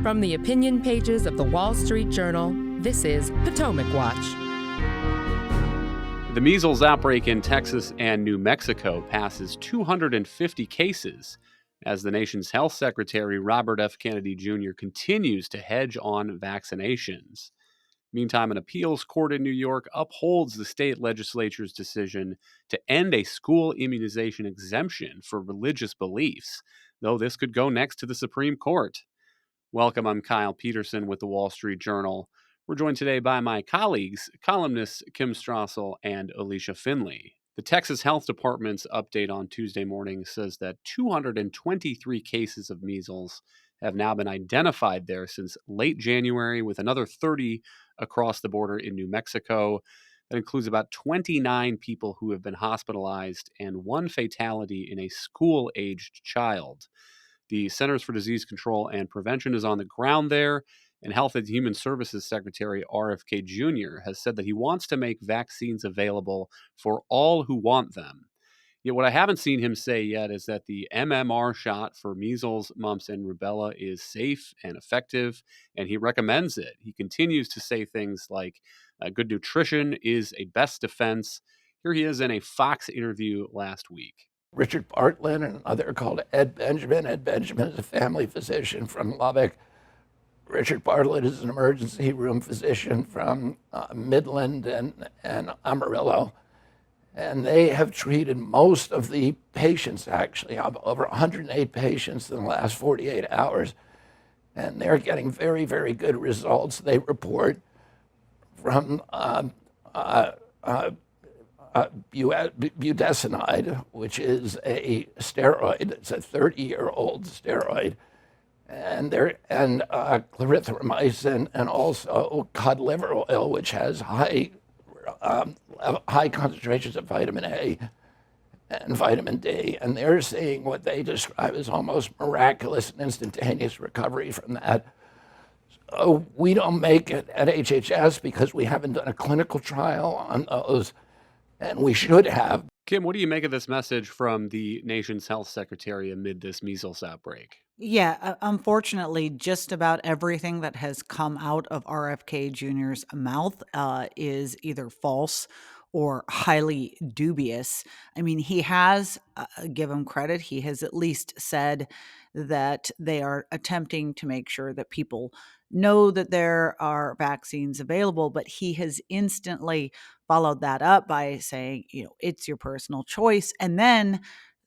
From the opinion pages of the Wall Street Journal, this is Potomac Watch. The measles outbreak in Texas and New Mexico passes 250 cases as the nation's health secretary, Robert F. Kennedy Jr., continues to hedge on vaccinations. Meantime, an appeals court in New York upholds the state legislature's decision to end a school immunization exemption for religious beliefs, though this could go next to the Supreme Court. Welcome, I'm Kyle Peterson with the Wall Street Journal. We're joined today by my colleagues, columnists Kim Strassel and Alicia Finley. The Texas Health Department's update on Tuesday morning says that 223 cases of measles have now been identified there since late January, with another 30 across the border in New Mexico. That includes about 29 people who have been hospitalized and one fatality in a school-aged child. The Centers for Disease Control and Prevention is on the ground there, and Health and Human Services Secretary RFK Jr. has said that he wants to make vaccines available for all who want them. Yet what I haven't seen him say yet is that the MMR shot for measles, mumps, and rubella is safe and effective, and he recommends it. He continues to say things like good nutrition is a best defense. Here he is in a Fox interview last week. Richard Bartlett and another called Ed Benjamin. Ed Benjamin is a family physician from Lubbock. Richard Bartlett is an emergency room physician from Midland and Amarillo. And they have treated most of the patients, actually, over 108 patients in the last 48 hours. And they're getting very, very good results. They report from budesonide, which is a steroid. It's a 30-year-old steroid, and clarithromycin, and also cod-liver oil, which has high concentrations of vitamin A and vitamin D. And they're seeing what they describe as almost miraculous and instantaneous recovery from that. So we don't make it at HHS because we haven't done a clinical trial on those. And we should have. Kim, what do you make of this message from the nation's health secretary amid this measles outbreak? Yeah, unfortunately, just about everything that has come out of RFK Jr.'s mouth is either false or highly dubious. I mean, he has, give him credit, he has at least said that they are attempting to make sure that people know that there are vaccines available, but he has instantly followed that up by saying, it's your personal choice, and then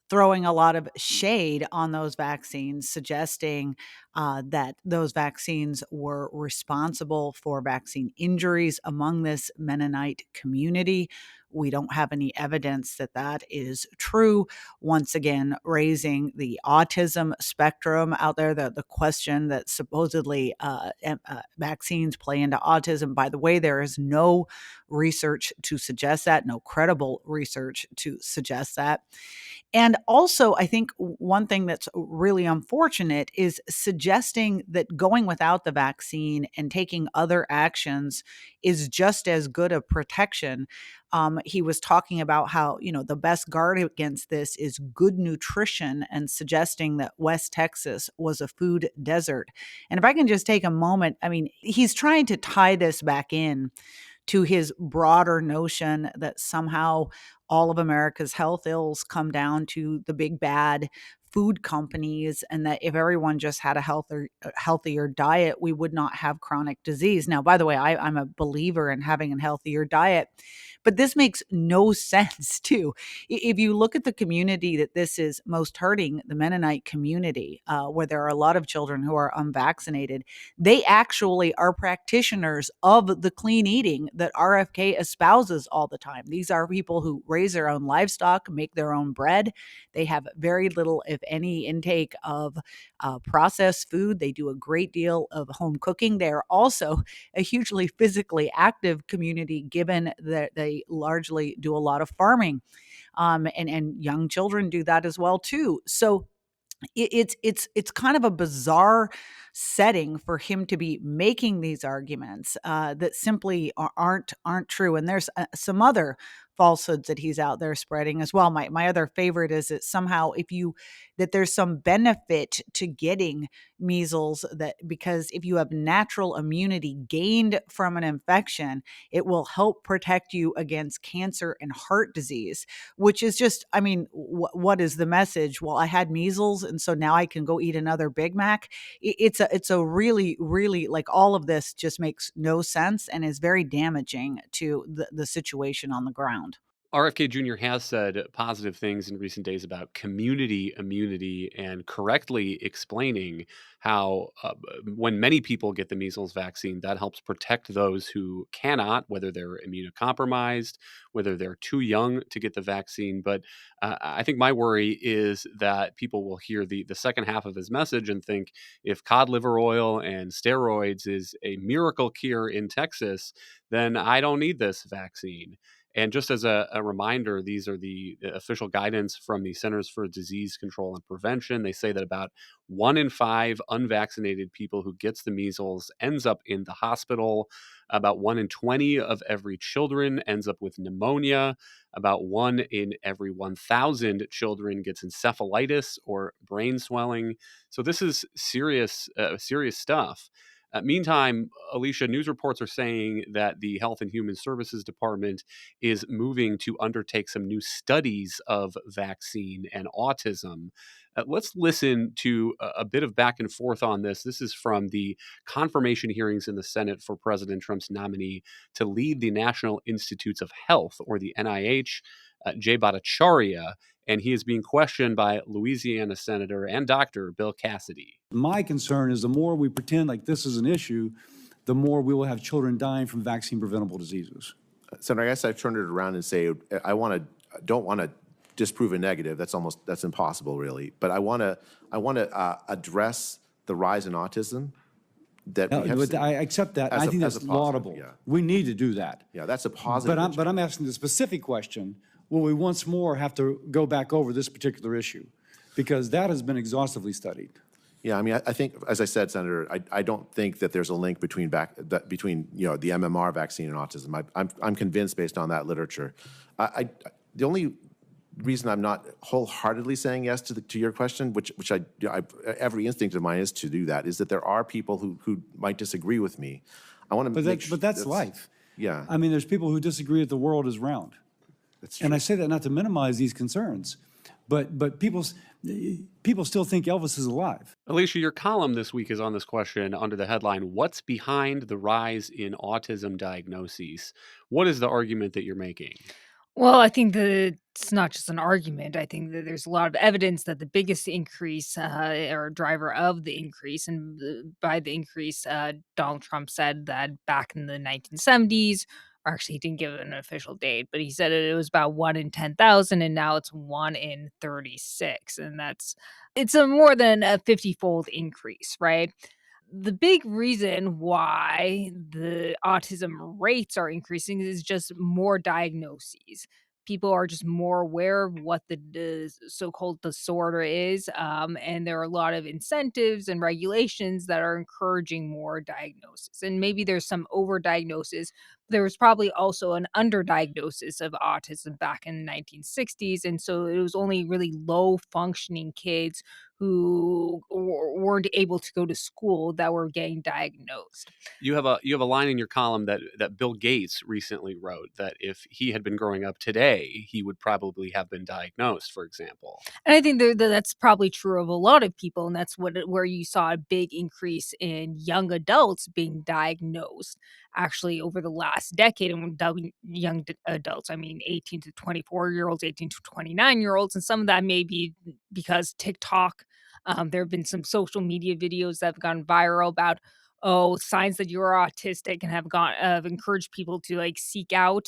throwing a lot of shade on those vaccines, suggesting that those vaccines were responsible for vaccine injuries among this Mennonite community. We don't have any evidence that that is true. Once again, raising the autism spectrum out there, the question that supposedly vaccines play into autism. By the way, there is no research to suggest that, no credible research to suggest that. And also, I think one thing that's really unfortunate is suggesting that going without the vaccine and taking other actions is just as good a protection. He was talking about how, the best guard against this is good nutrition, and suggesting that West Texas was a food desert. And if I can just take a moment, I mean, he's trying to tie this back in to his broader notion that somehow all of America's health ills come down to the big bad food companies, and that if everyone just had a healthier diet, we would not have chronic disease. Now, by the way, I'm a believer in having a healthier diet, but this makes no sense too. If you look at the community that this is most hurting, the Mennonite community, where there are a lot of children who are unvaccinated, they actually are practitioners of the clean eating that RFK espouses all the time. These are people who raise their own livestock, make their own bread. They have very little, if any, intake of processed food. They do a great deal of home cooking. They are also a hugely physically active community, given that they largely do a lot of farming, and young children do that as well too. So it's kind of a bizarre setting for him to be making these arguments that simply aren't true. And there's some other falsehoods that he's out there spreading as well. My other favorite is that somehow that there's some benefit to getting measles, that because if you have natural immunity gained from an infection, it will help protect you against cancer and heart disease, which is just, I mean, what is the message? Well, I had measles, and so now I can go eat another Big Mac. It's a really, really, like, all of this just makes no sense and is very damaging to the situation on the ground. RFK Jr. has said positive things in recent days about community immunity and correctly explaining how, when many people get the measles vaccine, that helps protect those who cannot, whether they're immunocompromised, whether they're too young to get the vaccine. But I think my worry is that people will hear the second half of his message and think if cod liver oil and steroids is a miracle cure in Texas, then I don't need this vaccine. And just as a reminder, these are the official guidance from the Centers for Disease Control and Prevention. They say that about 1 in 5 unvaccinated people who gets the measles ends up in the hospital. About 1 in 20 of every children ends up with pneumonia. About 1 in every 1,000 children gets encephalitis or brain swelling. So this is serious stuff. Meantime, Alicia, news reports are saying that the Health and Human Services Department is moving to undertake some new studies of vaccine and autism. Let's listen to a bit of back and forth on this. This is from the confirmation hearings in the Senate for President Trump's nominee to lead the National Institutes of Health, or the NIH, Jay Bhattacharya, and he is being questioned by Louisiana Senator and Dr. Bill Cassidy. My concern is the more we pretend like this is an issue, the more we will have children dying from vaccine-preventable diseases. Senator, I guess I've turned it around and say don't want to disprove a negative. That's impossible, really. But I want to address the rise in autism that we have. I accept that. I think that's laudable. Yeah. We need to do that. Yeah, that's a positive. But I'm asking the specific question: will we once more have to go back over this particular issue, because that has been exhaustively studied? Yeah, I mean, I think, as I said, Senator, I don't think that there's a link between the MMR vaccine and autism. I'm convinced based on that literature. The only reason I'm not wholeheartedly saying yes to your question, which every instinct of mine is to do that, is that there are people who might disagree with me. I want to But that's life. Yeah. I mean, there's people who disagree that the world is round. That's true. And I say that not to minimize these concerns, but people still think Elvis is alive. Alicia, your column this week is on this question under the headline, "What's Behind the Rise in Autism Diagnoses?" What is the argument that you're making? Well, I think that it's not just an argument. I think that there's a lot of evidence that the biggest increase or driver of the increase, and by the increase, Donald Trump said that back in the 1970s, or actually, he didn't give an official date, but he said it was about 1 in 10,000, and now it's 1 in 36. And it's a more than a 50-fold increase, right? The big reason why the autism rates are increasing is just more diagnoses. People are just more aware of what the so-called disorder is, and there are a lot of incentives and regulations that are encouraging more diagnosis. And maybe there's some overdiagnosis. There was probably also an underdiagnosis of autism back in the 1960s, and so it was only really low-functioning kids who weren't able to go to school that were getting diagnosed. You have a line in your column that Bill Gates recently wrote that if he had been growing up today, he would probably have been diagnosed, for example. And I think that's probably true of a lot of people, and that's where you saw a big increase in young adults being diagnosed. Actually, over the last decade, and when young adults, I mean 18 to 24-year-olds, 18 to 29-year-olds, and some of that may be because TikTok. There have been some social media videos that have gone viral about signs that you're autistic, and have encouraged people to like seek out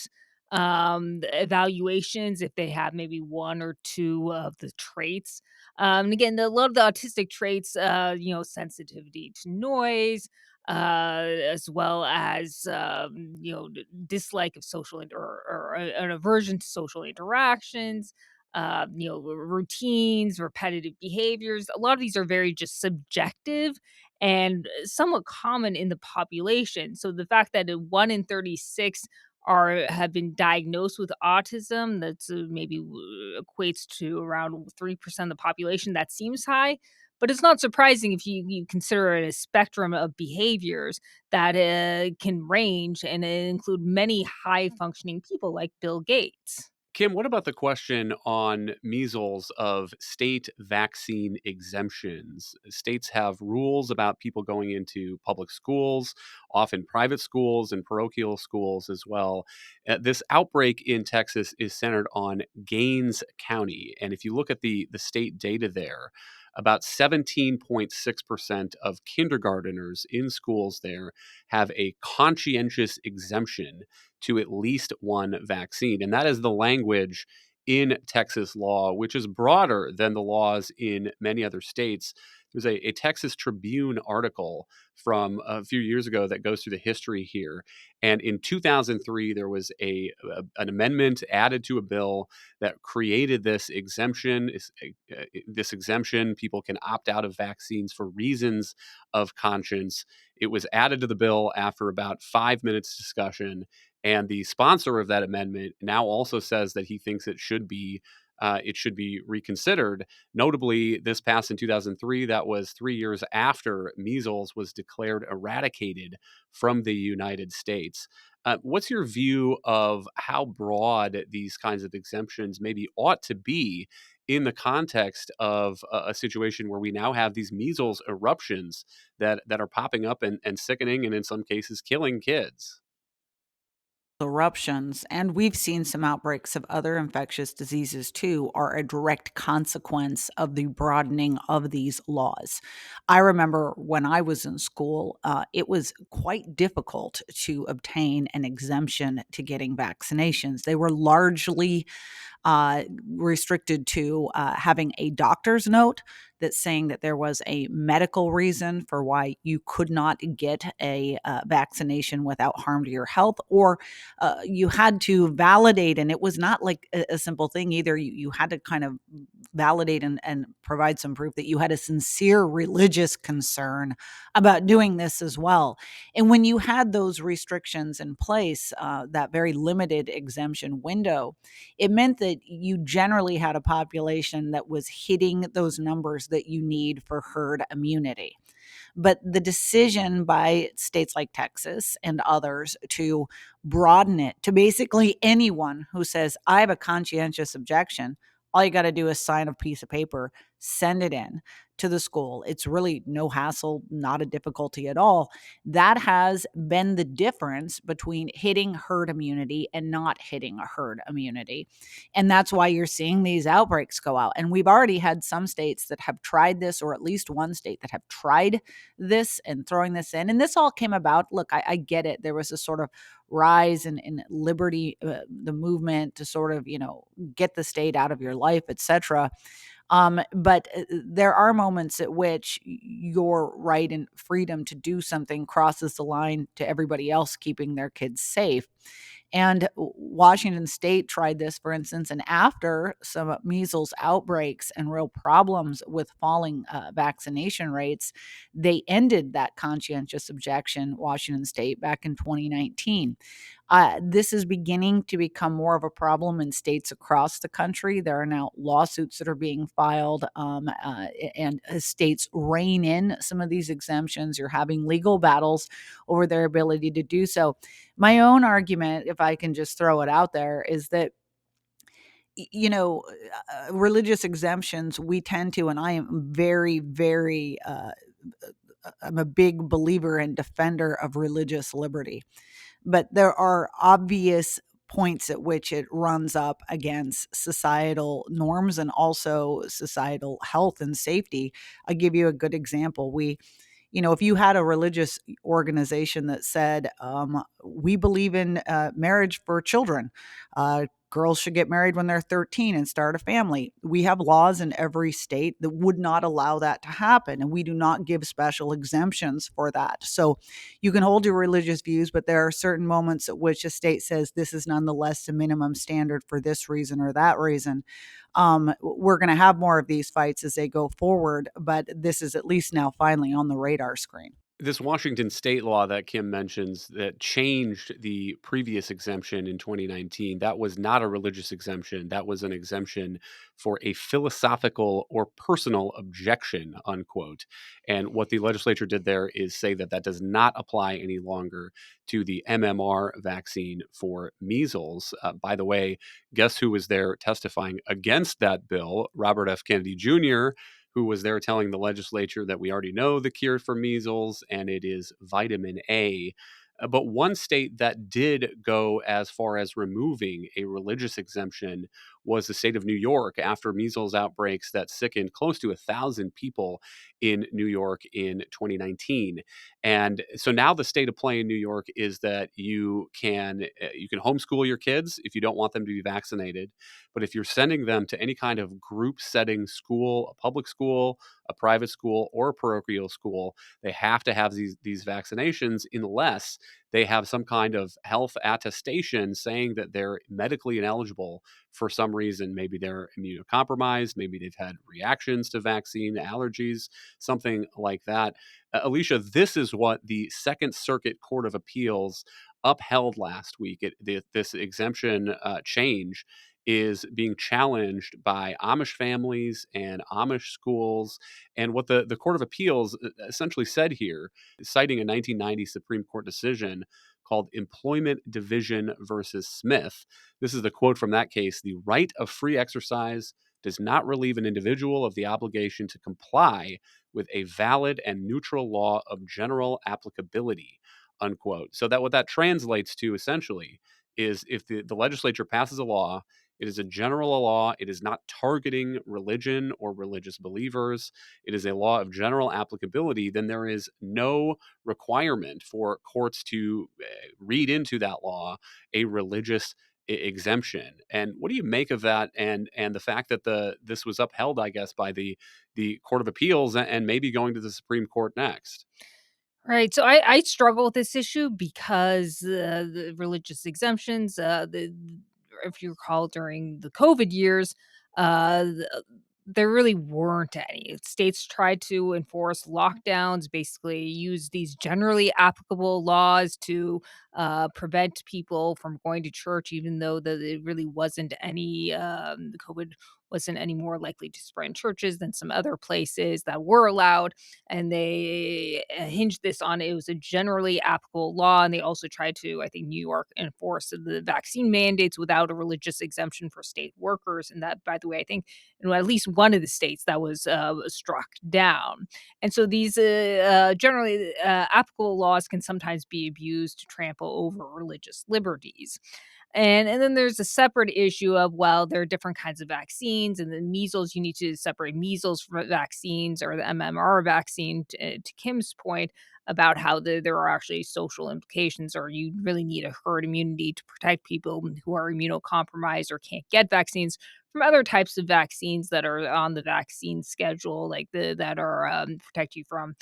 the evaluations if they have maybe one or two of the traits. And again, a lot of the autistic traits, sensitivity to noise, as well as dislike of or an aversion to social interactions, routines, repetitive behaviors. A lot of these are very just subjective and somewhat common in the population. So the fact that 1 in 36 have been diagnosed with autism, that's maybe equates to around 3% of the population. That seems high, But it's not surprising if you consider it a spectrum of behaviors that can range and include many high functioning people like Bill Gates. Kim, what about the question on measles of state vaccine exemptions? States have rules about people going into public schools, often private schools and parochial schools as well. This outbreak in Texas is centered on Gaines County. And if you look at the state data there, about 17.6% of kindergarteners in schools there have a conscientious exemption to at least one vaccine. And that is the language in Texas law, which is broader than the laws in many other states. There's a Texas Tribune article from a few years ago that goes through the history here. And in 2003, there was an amendment added to a bill that created this exemption. This exemption, people can opt out of vaccines for reasons of conscience. It was added to the bill after about 5 minutes discussion, and the sponsor of that amendment now also says that he thinks it should be reconsidered. Notably, this passed in 2003. That was 3 years after measles was declared eradicated from the United States. What's your view of how broad these kinds of exemptions maybe ought to be in the context of a situation where we now have these measles eruptions that are popping up and sickening and in some cases killing kids? Eruptions, and we've seen some outbreaks of other infectious diseases too, are a direct consequence of the broadening of these laws. I remember when I was in school, it was quite difficult to obtain an exemption to getting vaccinations. They were largely restricted to having a doctor's note that's saying that there was a medical reason for why you could not get a vaccination without harm to your health, or you had to validate, and it was not like a simple thing either. You had to kind of validate and provide some proof that you had a sincere religious concern about doing this as well. And when you had those restrictions in place, that very limited exemption window, it meant that you generally had a population that was hitting those numbers that you need for herd immunity. But the decision by states like Texas and others to broaden it to basically anyone who says, I have a conscientious objection, all you got to do is sign a piece of paper, send it in to the school. It's really no hassle, not a difficulty at all. That has been the difference between hitting herd immunity and not hitting a herd immunity. And that's why you're seeing these outbreaks go out. And we've already had some states that have tried this, or at least one state that have tried this and throwing this in. And this all came about. Look, I get it. There was a sort of rise in liberty, the movement to sort of, get the state out of your life, etc. But there are moments at which your right and freedom to do something crosses the line to everybody else keeping their kids safe. And Washington State tried this, for instance, and after some measles outbreaks and real problems with falling vaccination rates, they ended that conscientious objection, Washington State, back in 2019. This is beginning to become more of a problem in states across the country. There are now lawsuits that are being filed, and states rein in some of these exemptions. You're having legal battles over their ability to do so. My own argument, if I can just throw it out there, is that religious exemptions, we tend to, and I am very, very, I'm a big believer and defender of religious liberty. But there are obvious points at which it runs up against societal norms and also societal health and safety. I'll give you a good example. If you had a religious organization that said, we believe in marriage for children, girls should get married when they're 13 and start a family. We have laws in every state that would not allow that to happen, and we do not give special exemptions for that. So you can hold your religious views, but there are certain moments at which a state says this is nonetheless a minimum standard for this reason or that reason. We're going to have more of these fights as they go forward, but this is at least now finally on the radar screen. This Washington state law that Kim mentions that changed the previous exemption in 2019, that was not a religious exemption. That was an exemption for a philosophical or personal objection, unquote. And what the legislature did there is say that that does not apply any longer to the MMR vaccine for measles. By the way, guess who was there testifying against that bill? Robert F. Kennedy Jr., who was there telling the legislature that we already know the cure for measles and it is vitamin A. But one state that did go as far as removing a religious exemption was the state of New York after measles outbreaks that sickened close to 1,000 people in New York in 2019. And so now the state of play in New York is that you can homeschool your kids if you don't want them to be vaccinated. But if you're sending them to any kind of group setting school, a public school, a private school, or a parochial school, they have to have these vaccinations unless they have some kind of health attestation saying that they're medically ineligible for some reason. Maybe they're immunocompromised, maybe they've had reactions to vaccine allergies, something like that. Alicia, this is what the Second Circuit Court of Appeals upheld last week. This exemption change is being challenged by Amish families and Amish schools. And what the Court of Appeals essentially said here, citing a 1990 Supreme Court decision called Employment Division versus Smith. This is the quote from that case: "The right of free exercise does not relieve an individual of the obligation to comply with a valid and neutral law of general applicability," unquote. So that what that translates to essentially is if the legislature passes a law, it is a general law. It is not targeting religion or religious believers. It is a law of general applicability. Then there is no requirement for courts to read into that law a religious exemption. And what do you make of that? And the fact that this was upheld, I guess, by the Court of Appeals and maybe going to the Supreme Court next. Right. So I struggle with this issue because the religious exemptions, if you recall during the COVID years, there really weren't any. States tried to enforce lockdowns, basically use these generally applicable laws to prevent people from going to church, even though it really wasn't any, the COVID wasn't any more likely to spread in churches than some other places that were allowed. And they hinged this on it was a generally applicable law. And they also tried to, I think, New York enforce the vaccine mandates without a religious exemption for state workers. And that, by the way, I think in at least one of the states that was struck down. And so these generally applicable laws can sometimes be abused to trample over religious liberties. And then there's a separate issue of, well, there are different kinds of vaccines, and the measles, you need to separate measles from vaccines or the MMR vaccine, to Kim's point about how there are actually social implications, or you really need a herd immunity to protect people who are immunocompromised or can't get vaccines from other types of vaccines that are on the vaccine schedule, like that are protect you from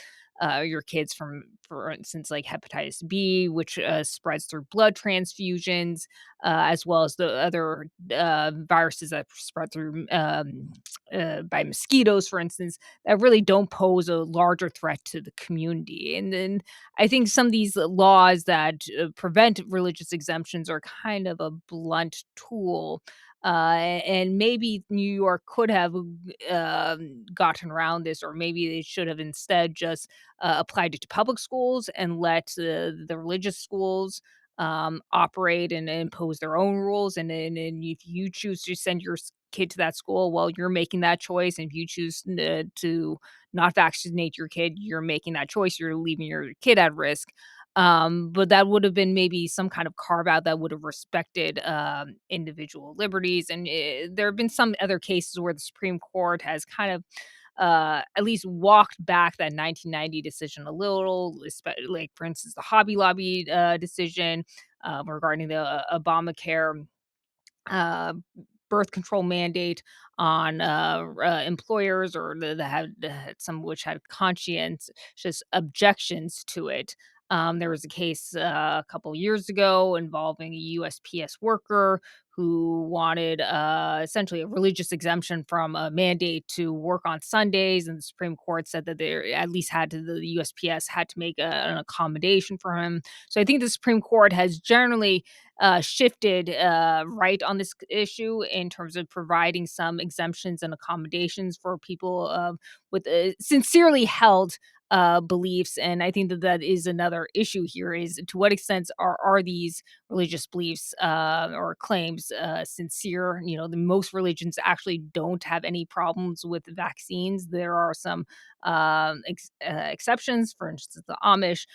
your kids from, for instance, like hepatitis B, which spreads through blood transfusions, as well as the other viruses that spread through by mosquitoes, for instance, that really don't pose a larger threat to the community. And then I think some of these laws that prevent religious exemptions are kind of a blunt tool. And maybe New York could have gotten around this, or maybe they should have instead just applied it to public schools and let the religious schools operate and impose their own rules. And if you choose to send your kid to that school, well, you're making that choice. And if you choose to not vaccinate your kid, you're making that choice. You're leaving your kid at risk. But that would have been maybe some kind of carve out that would have respected individual liberties. And there have been some other cases where the Supreme Court has kind of at least walked back that 1990 decision a little, like, for instance, the Hobby Lobby decision regarding the Obamacare uh, birth control mandate on employers, or that had some which had conscientious objections to it. There was a case a couple years ago involving a USPS worker who wanted essentially a religious exemption from a mandate to work on Sundays, and the Supreme Court said that they at least the USPS had to make an accommodation for him. So I think the Supreme Court has generally shifted right on this issue in terms of providing some exemptions and accommodations for people with sincerely held beliefs. And I think that that is another issue here: is to what extent are these religious beliefs or claims sincere? You know, the most religions actually don't have any problems with vaccines. There are some exceptions, for instance, the Amish,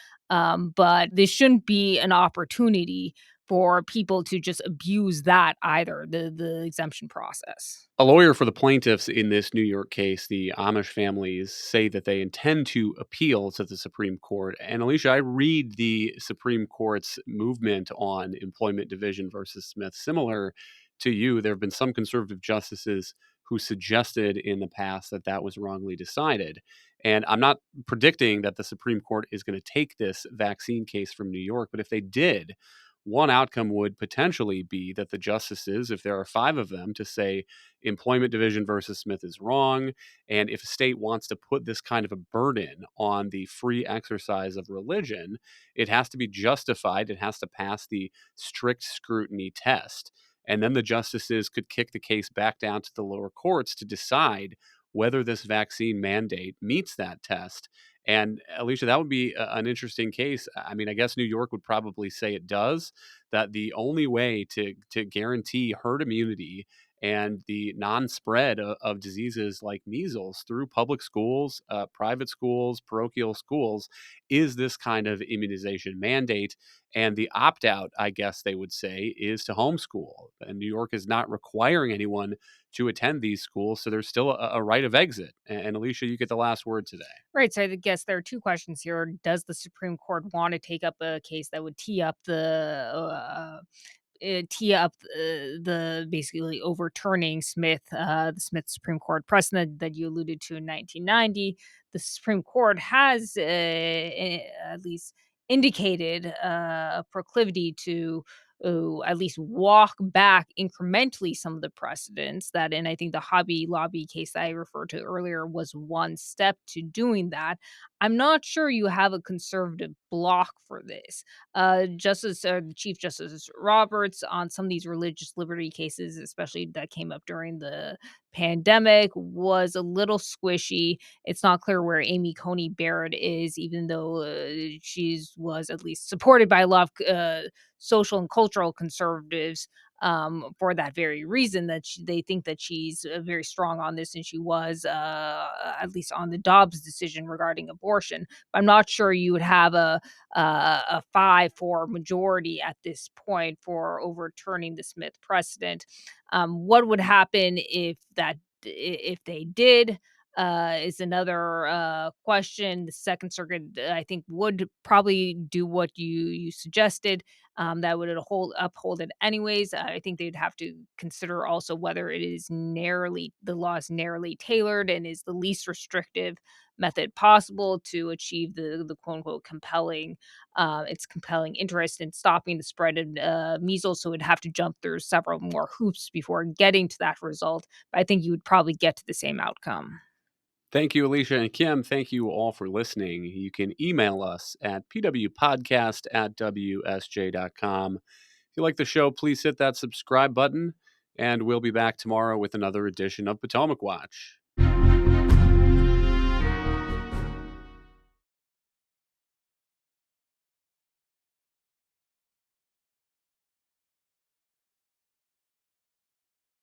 but this shouldn't be an opportunity for people to just abuse that either, the exemption process. A lawyer for the plaintiffs in this New York case, the Amish families, say that they intend to appeal to the Supreme Court. And Alicia, I read the Supreme Court's movement on employment division versus Smith similar to you. There have been some conservative justices who suggested in the past that that was wrongly decided. And I'm not predicting that the Supreme Court is going to take this vaccine case from New York, but if they did, one outcome would potentially be that the justices, if there are 5 of them, to say employment division versus Smith is wrong. And if a state wants to put this kind of a burden on the free exercise of religion, it has to be justified. It has to pass the strict scrutiny test. And then the justices could kick the case back down to the lower courts to decide whether this vaccine mandate meets that test. And Alicia, that would be an interesting case. I mean, I guess New York would probably say it does, that the only way to guarantee herd immunity and the non-spread of diseases like measles through public schools, private schools, parochial schools, is this kind of immunization mandate. And the opt-out, I guess they would say, is to homeschool. And New York is not requiring anyone to attend these schools, so there's still a right of exit. And Alicia, you get the last word today. Right. So I guess there are two questions here. Does the Supreme Court want to take up a case that would tee up the basically overturning the Smith Supreme Court precedent that you alluded to in 1990? The Supreme Court has at least indicated a proclivity to at least walk back incrementally some of the precedents that, and I think the Hobby Lobby case that I referred to earlier was one step to doing that. I'm not sure you have a conservative block for this. Chief Justice Roberts on some of these religious liberty cases, especially that came up during the pandemic, was a little squishy. It's not clear where Amy Coney Barrett is, even though she was at least supported by a lot of social and cultural conservatives for that very reason that they think that she's very strong on this, and she was at least on the Dobbs decision regarding abortion. But I'm not sure you would have a 5-4 majority at this point for overturning the Smith precedent. What would happen if they did? Is another question. The Second Circuit, I think, would probably do what you suggested. That would uphold it anyways. I think they'd have to consider also whether the law is narrowly tailored and is the least restrictive method possible to achieve the quote unquote compelling interest in stopping the spread of measles. So it'd have to jump through several more hoops before getting to that result. But I think you would probably get to the same outcome. Thank you, Alicia and Kim. Thank you all for listening. You can email us at pwpodcast@wsj.com. If you like the show, please hit that subscribe button, and we'll be back tomorrow with another edition of Potomac Watch.